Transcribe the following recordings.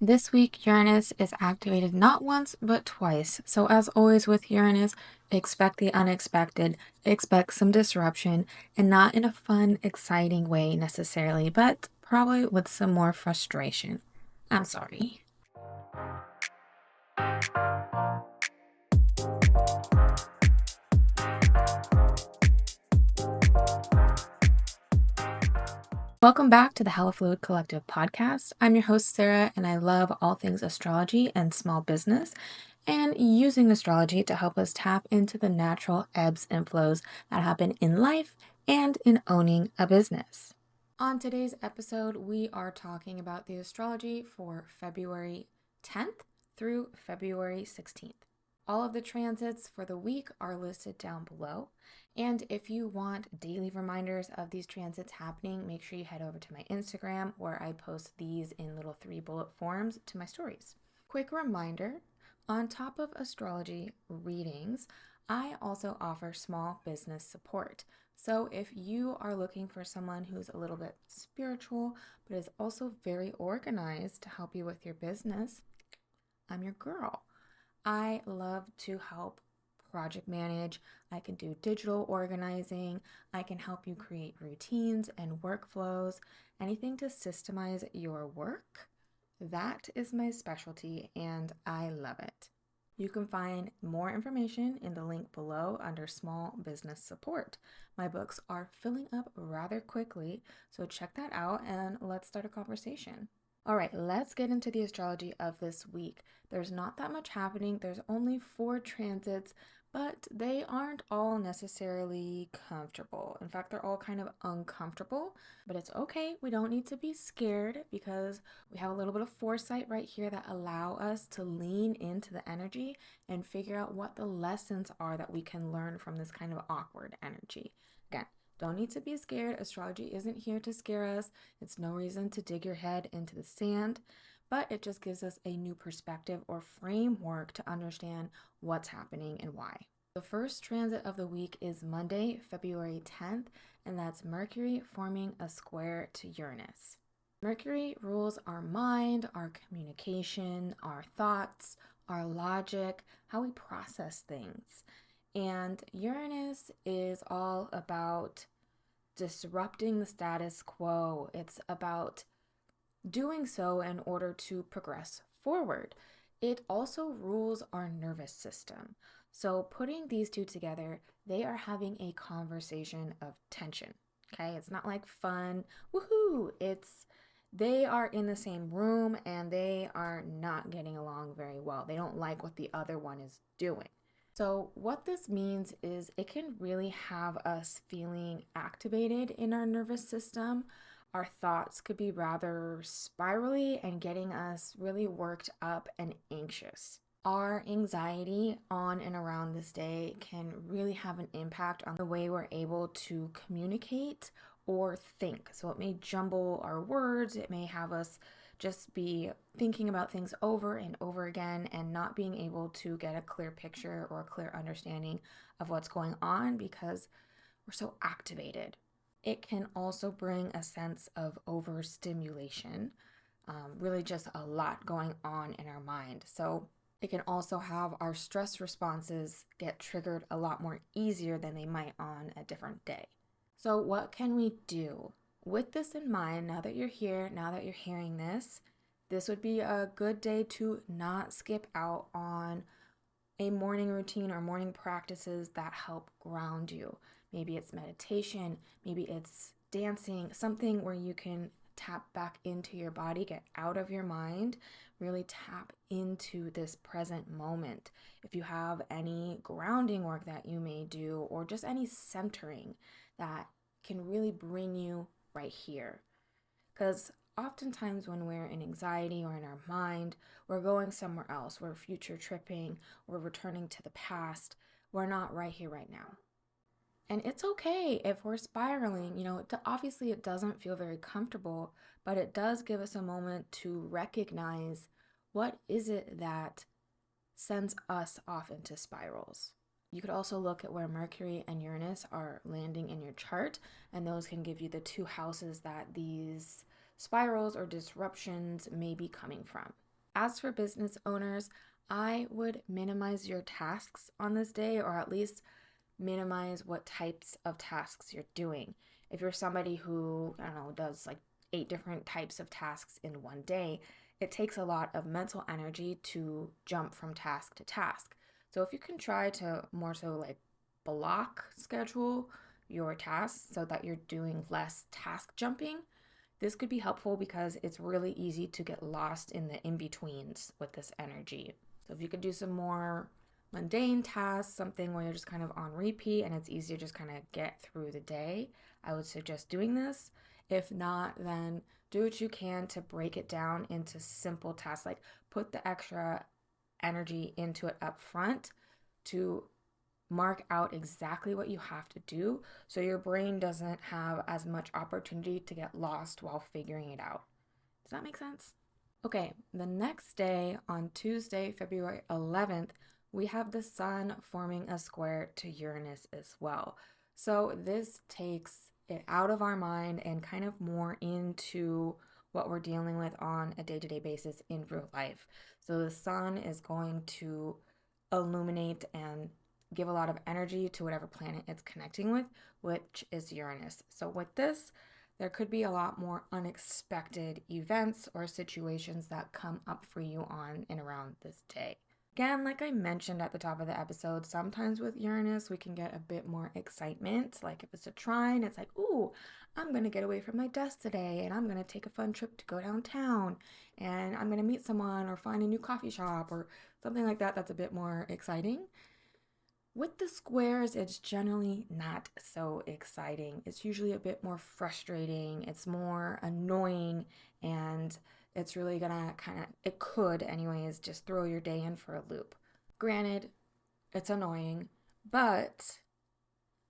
This week, Uranus is activated not once, but twice. So, as always with Uranus, expect the unexpected, expect some disruption, and not in a fun, exciting way necessarily, but probably with some more frustration. I'm sorry. Welcome back to the Hella Fluid Collective podcast. I'm your host, Sarah, and I love all things astrology and small business, and using astrology to help us tap into the natural ebbs and flows that happen in life and in owning a business. On today's episode, we are talking about the astrology for February 10th through February 16th. All of the transits for the week are listed down below. And if you want daily reminders of these transits happening, make sure you head over to my Instagram where I post these in little 3-bullet forms to my stories. Quick reminder, on top of astrology readings, I also offer small business support. So if you are looking for someone who's a little bit spiritual, but is also very organized to help you with your business, I'm your girl. I love to help project manage. I can do digital organizing. I can help you create routines and workflows, anything to systemize your work. That is my specialty and I love it. You can find more information in the link below under small business support. My books are filling up rather quickly, so check that out and let's start a conversation. All right, let's get into the astrology of this week. There's not that much happening. There's only 4 transits, but they aren't all necessarily comfortable. In fact, they're all kind of uncomfortable, but it's okay. We don't need to be scared because we have a little bit of foresight right here that allow us to lean into the energy and figure out what the lessons are that we can learn from this kind of awkward energy. Again, don't need to be scared. Astrology isn't here to scare us. It's no reason to dig your head into the sand, but it just gives us a new perspective or framework to understand what's happening and why. The first transit of the week is Monday, February 10th, and that's Mercury forming a square to Uranus. Mercury rules our mind, our communication, our thoughts, our logic, how we process things. And Uranus is all about disrupting the status quo. It's about doing so in order to progress forward. It also rules our nervous system. So putting these two together, they are having a conversation of tension. Okay, it's not like fun, woohoo. They are in the same room and they are not getting along very well. They don't like what the other one is doing. So what this means is it can really have us feeling activated in our nervous system. Our thoughts could be rather spirally and getting us really worked up and anxious. Our anxiety on and around this day can really have an impact on the way we're able to communicate or think. So it may jumble our words, it may have us just be thinking about things over and over again and not being able to get a clear picture or a clear understanding of what's going on because we're so activated. It can also bring a sense of overstimulation, really just a lot going on in our mind. So it can also have our stress responses get triggered a lot more easier than they might on a different day. So what can we do? With this in mind, now that you're here, now that you're hearing this, this would be a good day to not skip out on a morning routine or morning practices that help ground you. Maybe it's meditation, maybe it's dancing, something where you can tap back into your body, get out of your mind, really tap into this present moment. If you have any grounding work that you may do or just any centering that can really bring you right here. Because oftentimes when we're in anxiety or in our mind, we're going somewhere else. We're future tripping, we're returning to the past. We're not right here, right now. And it's okay if we're spiraling. Obviously it doesn't feel very comfortable, but it does give us a moment to recognize what is it that sends us off into spirals. You could also look at where Mercury and Uranus are landing in your chart, and those can give you the 2 houses that these spirals or disruptions may be coming from. As for business owners, I would minimize your tasks on this day, or at least minimize what types of tasks you're doing. If you're somebody who, I don't know, does like 8 different types of tasks in one day, it takes a lot of mental energy to jump from task to task. So if you can try to more so like block schedule your tasks so that you're doing less task jumping, this could be helpful because it's really easy to get lost in the in-betweens with this energy. So if you could do some more mundane tasks, something where you're just kind of on repeat and it's easier to just kind of get through the day, I would suggest doing this. If not, then do what you can to break it down into simple tasks, like put the extra energy into it up front to mark out exactly what you have to do so your brain doesn't have as much opportunity to get lost while figuring it out. Does that make sense? Okay, the next day on Tuesday, February 11th, we have the sun forming a square to Uranus as well. So this takes it out of our mind and kind of more into what we're dealing with on a day-to-day basis in real life. So the sun is going to illuminate and give a lot of energy to whatever planet it's connecting with, which is Uranus. So with this, there could be a lot more unexpected events or situations that come up for you on and around this day. Again, like I mentioned at the top of the episode, sometimes with Uranus, we can get a bit more excitement. Like if it's a trine, it's like, ooh, I'm going to get away from my desk today and I'm going to take a fun trip to go downtown and I'm going to meet someone or find a new coffee shop or something like that that's a bit more exciting. With the squares, it's generally not so exciting. It's usually a bit more frustrating. It's more annoying, and it's really gonna it could anyways, just throw your day in for a loop. Granted, it's annoying, but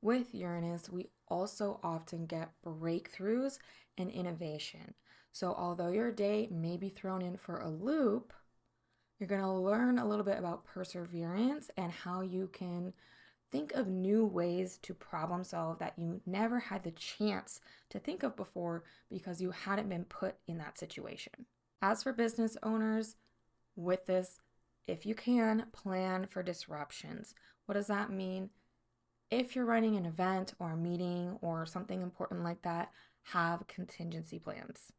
with Uranus, we also often get breakthroughs and innovation. So although your day may be thrown in for a loop, you're going to learn a little bit about perseverance and how you can think of new ways to problem solve that you never had the chance to think of before because you hadn't been put in that situation. As for business owners, with this, if you can, plan for disruptions. What does that mean? If you're running an event or a meeting or something important like that, have contingency plans.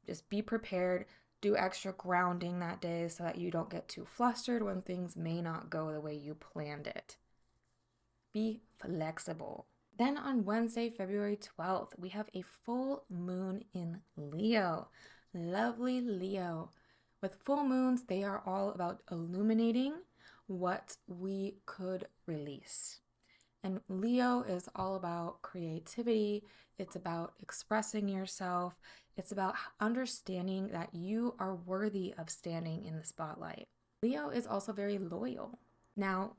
Just be prepared. Do extra grounding that day so that you don't get too flustered when things may not go the way you planned it. Be flexible. Then on Wednesday, February 12th, we have a full moon in Leo. Lovely Leo. With full moons, they are all about illuminating what we could release. And Leo is all about creativity. It's about expressing yourself. It's about understanding that you are worthy of standing in the spotlight. Leo is also very loyal. Now,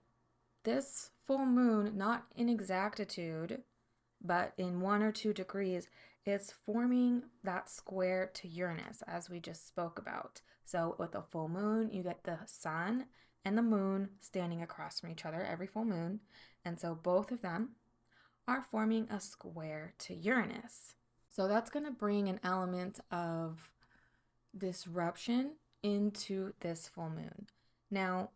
this full moon, not in exactitude, but in 1 or 2 degrees, is forming that square to Uranus, as we just spoke about. So with a full moon, you get the sun and the moon standing across from each other every full moon. And so both of them are forming a square to Uranus. So that's going to bring an element of disruption into this full moon. Now,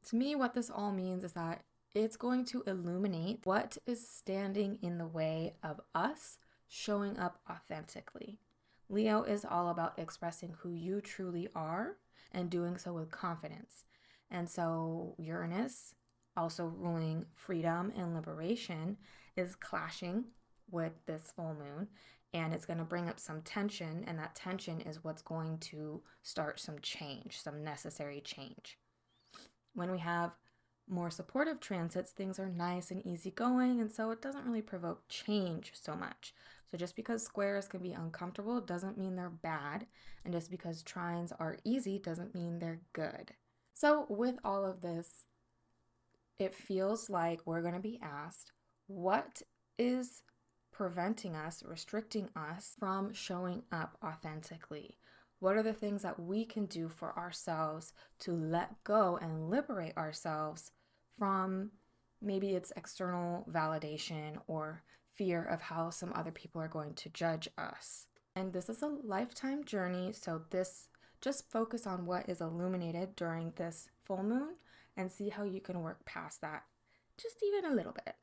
to me, what this all means is that it's going to illuminate what is standing in the way of us showing up authentically. Leo is all about expressing who you truly are and doing so with confidence. And so Uranus, also ruling freedom and liberation, is clashing with this full moon, and it's going to bring up some tension, and that tension is what's going to start some change, some necessary change. When we have more supportive transits, things are nice and easygoing, and so it doesn't really provoke change so much. So just because squares can be uncomfortable doesn't mean they're bad, and just because trines are easy doesn't mean they're good. So with all of this, it feels like we're going to be asked, what is preventing us, restricting us from showing up authentically? What are the things that we can do for ourselves to let go and liberate ourselves from maybe it's external validation or fear of how some other people are going to judge us? And this is a lifetime journey, so this just focus on what is illuminated during this full moon and see how you can work past that just even a little bit.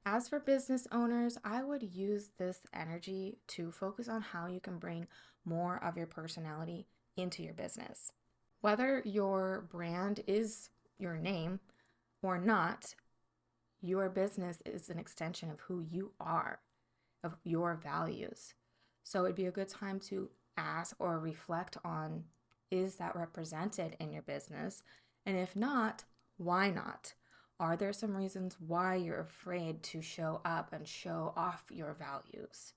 As for business owners, I would use this energy to focus on how you can bring more of your personality into your business. Whether your brand is your name or not, your business is an extension of who you are, of your values. So it'd be a good time to ask or reflect on, is that represented in your business? And if not, why not? Are there some reasons why you're afraid to show up and show off your values?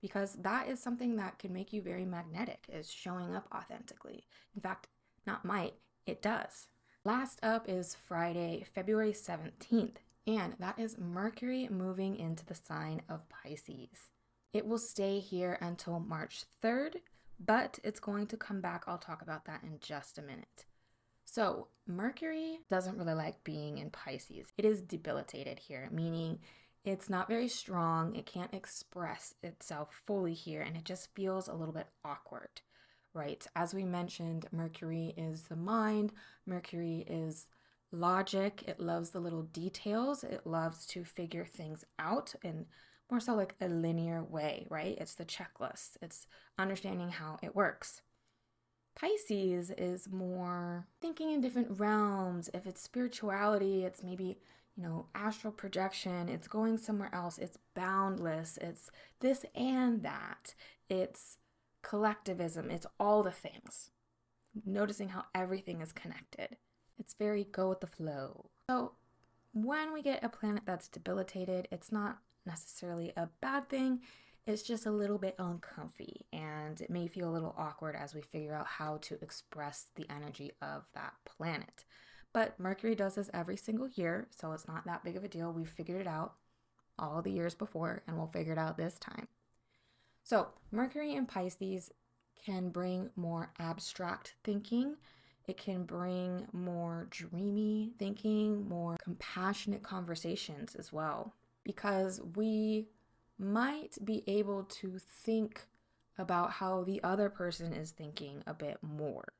Because that is something that can make you very magnetic, is showing up authentically. In fact, not might, it does. Last up is Friday, February 17th, and that is Mercury moving into the sign of Pisces. It will stay here until March 3rd, but it's going to come back. I'll talk about that in just a minute. So Mercury doesn't really like being in Pisces. It is debilitated here, meaning it's not very strong. It can't express itself fully here, and it just feels a little bit awkward, right? As we mentioned, Mercury is the mind. Mercury is logic. It loves the little details. It loves to figure things out in more so like a linear way, right? It's the checklist. It's understanding how it works. Pisces is more thinking in different realms. If it's spirituality, it's maybe, astral projection. It's going somewhere else. It's boundless. It's this and that. It's collectivism. It's all the things. Noticing how everything is connected. It's very go with the flow. So when we get a planet that's debilitated, it's not necessarily a bad thing. It's just a little bit uncomfy, and it may feel a little awkward as we figure out how to express the energy of that planet. But Mercury does this every single year, so it's not that big of a deal. We've figured it out all the years before, and we'll figure it out this time. So Mercury in Pisces can bring more abstract thinking. It can bring more dreamy thinking, more compassionate conversations as well, because we might be able to think about how the other person is thinking a bit more.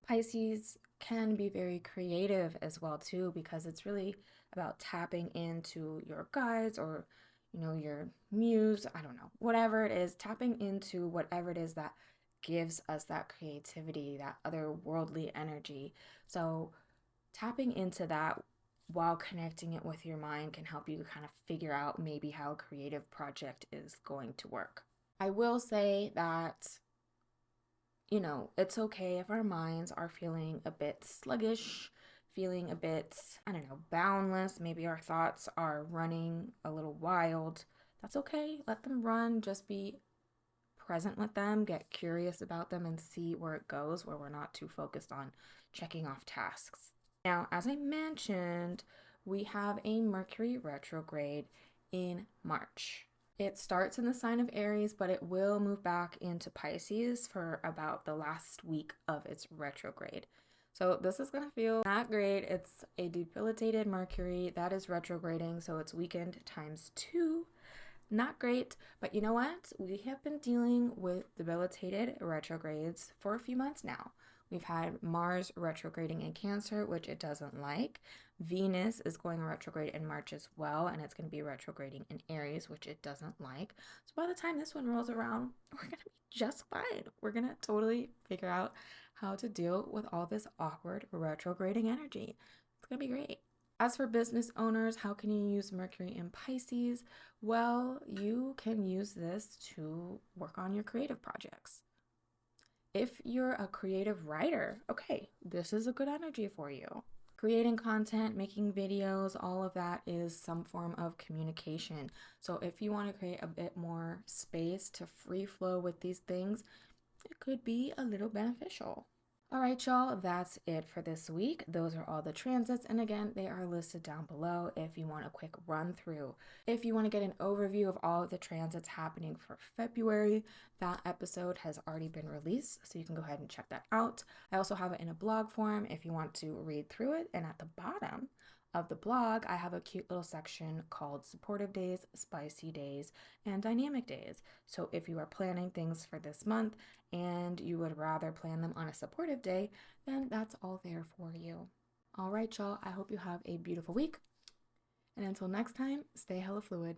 Pisces can be very creative as well too, because it's really about tapping into your guides or your muse, I don't know, whatever it is, tapping into whatever it is that gives us that creativity, that otherworldly energy. So tapping into that while connecting it with your mind can help you kind of figure out maybe how a creative project is going to work. I will say that, it's okay if our minds are feeling a bit sluggish, feeling a bit, boundless. Maybe our thoughts are running a little wild. That's okay. Let them run. Just be present with them, get curious about them, and see where it goes, where we're not too focused on checking off tasks. Now, as I mentioned, we have a Mercury retrograde in March. It starts in the sign of Aries, but it will move back into Pisces for about the last week of its retrograde. So this is going to feel not great. It's a debilitated Mercury that is retrograding, so it's weakened times 2. Not great, but you know what? We have been dealing with debilitated retrogrades for a few months now. We've had Mars retrograding in Cancer, which it doesn't like. Venus is going retrograde in March as well, and it's going to be retrograding in Aries, which it doesn't like. So by the time this one rolls around, we're going to be just fine. We're going to totally figure out how to deal with all this awkward retrograding energy. It's going to be great. As for business owners, how can you use Mercury in Pisces? Well, you can use this to work on your creative projects. If you're a creative writer, okay, this is a good energy for you. Creating content, making videos, all of that is some form of communication. So if you want to create a bit more space to free flow with these things, it could be a little beneficial. All right, y'all, that's it for this week. Those are all the transits, and again, they are listed down below if you want a quick run through. If you want to get an overview of all of the transits happening for February, that episode has already been released, so you can go ahead and check that out. I also have it in a blog form if you want to read through it, and at the bottom, of the blog, I have a cute little section called Supportive Days, Spicy Days, and Dynamic Days. So if you are planning things for this month and you would rather plan them on a supportive day, then that's all there for you. All right, y'all, I hope you have a beautiful week. And until next time, stay hella fluid.